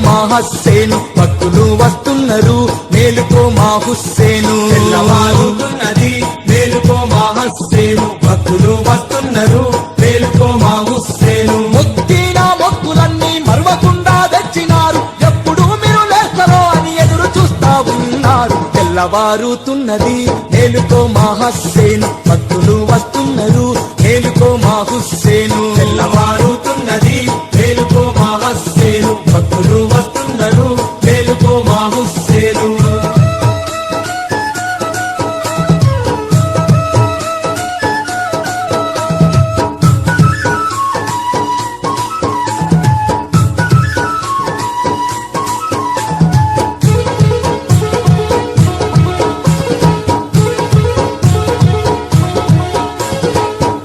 మా హుస్సేను భక్తులు వస్తున్నారు మేలుకో మా హుస్సేను తెల్లవారుతున్నది మేలుకో మా హుస్సేను భక్తులు వస్తున్నారు మేలుకో మా హుస్సేను మొక్కిన మొక్కులన్నీ మరవకుండా తెచ్చినారు ఎప్పుడు మీరు లేస్తారో అని ఎదురు చూస్తా ఉన్నారు తెల్లవారుతున్నది మేలుకో మా హుస్సేను భక్తులు వస్తున్నారు మేలుకో మా హుస్సేను తెల్లవారుతున్నది మేలుకో మా హుస్సేను భక్తులు వస్తున్నారు మేలుకో మా హుస్సేను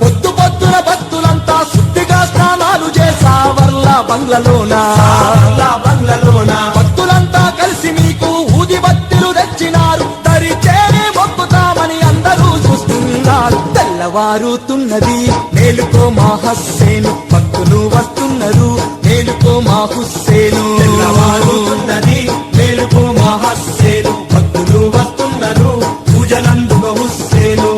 పొద్దు పొద్దున భక్తులంతా శుద్ధిగా స్నానాలు చేసా వర్ల బంగ్లలోనా బంగ్లలోన భక్తులంతా కలిసి మీకు ఊది బత్తీలు తెచ్చినారు దరిచేనే మొక్కుతామని అందరూ చూస్తున్నారు తెల్లవారుతున్నది మేలుకో మా హుస్సేను భక్తులు వస్తున్నారు మేలుకో మా హుస్సేను తెల్లవారుతున్నది మేలుకో మా హుస్సేను భక్తులు వస్తున్నారు పూజలందుక హుస్సేను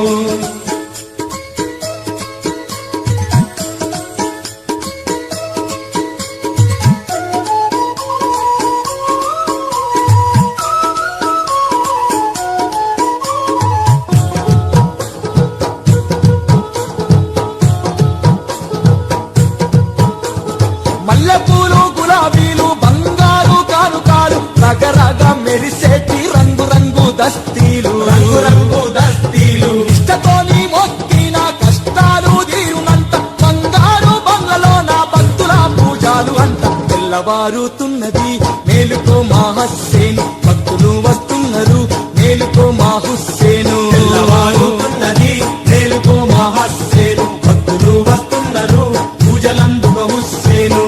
మల్లెపూలు గులాబీలు బంగారు కానుకాలు రగరగ మెరిసేటి రంగు రంగు దస్తీలు రంగు రంగు దస్తీలు ఇష్టతోని మొక్కిన కష్టాలు తీరునంత బంగారు బంగ్లలో నా భక్తుల పూజలు అంట తెల్లవారుతున్నది మేలుకో మా హుస్సేను భక్తులు వస్తున్నారు మేలుకో మా హుస్సేను తెల్లవారుతున్నది మేలుకో మా హుస్సేను భక్తులు వస్తున్నారు పూజలందుక హుస్సేను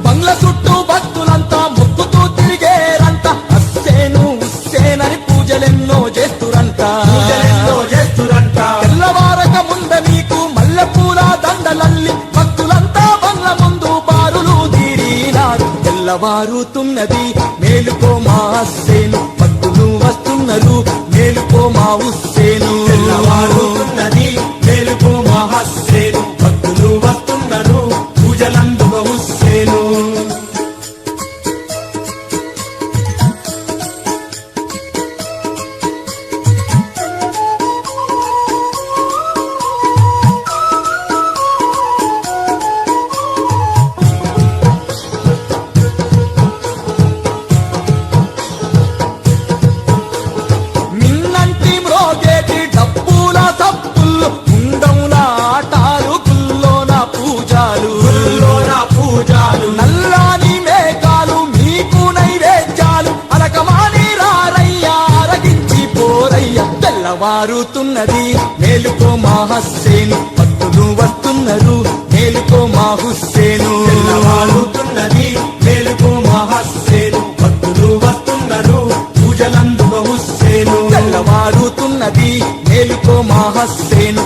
బంగ్ల చుట్టూ భక్తులంతా మొక్కుతూ తిరిగేరంట హుస్సేనని పూజలెన్నో చేస్తురంట పూజలెన్నో చేస్తురంట తెల్లవారక ముంద నీకు మల్లెపూల దండలల్లి భక్తులంతా బంగ్ల ముందు బారులు తీరినారు తెల్లవారుతున్నది మేలుకో మా హుస్సేను భక్తులు వస్తున్నారు మేలుకో మా హుస్సేను తెల్లవారుతున్నది మేలుకో మా హుస్సేను భక్తులు వస్తున్నారు పూజలందుక హుస్సేను మిన్నంటి మ్రోగేటి డప్పుల తప్పులు ఉండవుల ఆటాలు కుల్లోన పూజాలు గుల్లోన పూజాలు నల్లాని మేఘాలు మీకు నైవేద్యాలు అలకమాని రారయ్యా అరగించి పోరయ్య తెల్లవారుతున్నది మేలుకో మా హుస్సేను భక్తులు వస్తున్నారు మేలుకో మా హుస్సేను తెల్లవారుతున్నది మేలుకో మా హుస్సేను భక్తులు వస్తున్నారు పూజలందుక హుస్సేను తెల్లవారుతున్నది మేలుకో మా హుస్సేను